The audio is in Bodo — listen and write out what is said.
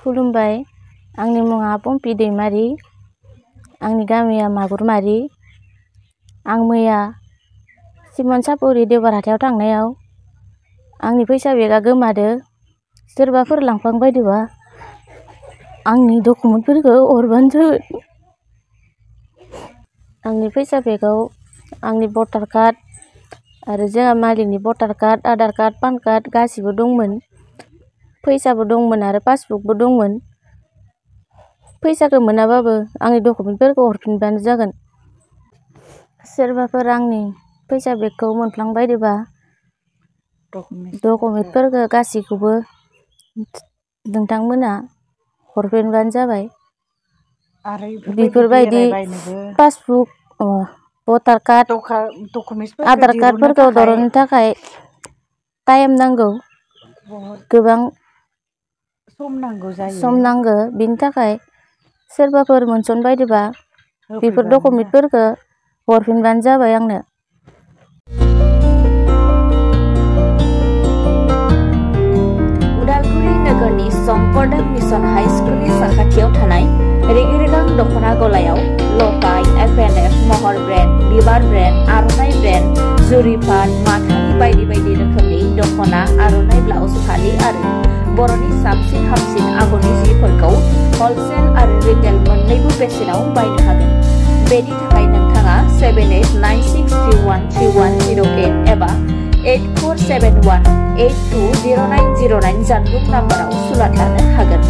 खुलुमबाय। आंनि मुङा पम्पि दैमारि। आंनि गामिया मागुरमारि। आं मैया सिमन सापरि देवबार हाथायाव थांनायाव आंनि फैसा बेगा गोमादो। सोरबाफोर लांफ्लांबायदोबा आंनि डकुमेन्टफोरखौ हरबानो जागोन। आंनि फैसा बेगाव आंनि भटार कार्ड आरो जोंहा मालिकनि voter card, Aadhaar card, PAN card गासिबो दंमोन। फैसाबो दंमोन आरो पासबुकबो दंमोन। फैसाखौ मोनाबाबो आंनि डकुमेन्टफोरखौ हरफिनबानो जागोन। सोरबाफोर आंनि फैसा बेगखौ मोनफ्लांबायदोबा डकुमेन्टफोरखौ गासिखौबो नोंथांमोना हरफिनबानो जाबाय। आरो बेफोरबायदि पासबुक, भटार कार्ड, आधार कार्डफोरखौ दरननो थाखाय टाइम नांगौ, गोबां सम नांगौ। बिनि थाखाय सोरबाफोर मोनसनबायदोबा बेफोर डकुमेन्टफोरखौ हरफिनबानो जाबाय आंनो। उदालगुरि नोगोरनि शंकरदेव मिशन हाई स्कुलनि साखाथियाव थानाय रेगे-रेगां दख'ना गलायाव लफाय, FNF, महर ब्रेन्ड, बिबार ब्रेन्ड, आर'नाइ ब्रेन्ड, जुरि पाट, माथानि बायदि बायदि रोखोमनि दख'ना, आर'नाइ ब्लाउस, फालि आरो बर'नि साबसिन हामसिन आगरनि जिफोरखौ हलसेल आरो रिटेल मोन्नैबो बेसेनाव बायनो हागोन। बेनि थाखाय नोंथाङा 7896313108 एबा 8471820909 जानबुं नाम्बाराव सुलाद लानो हागोन।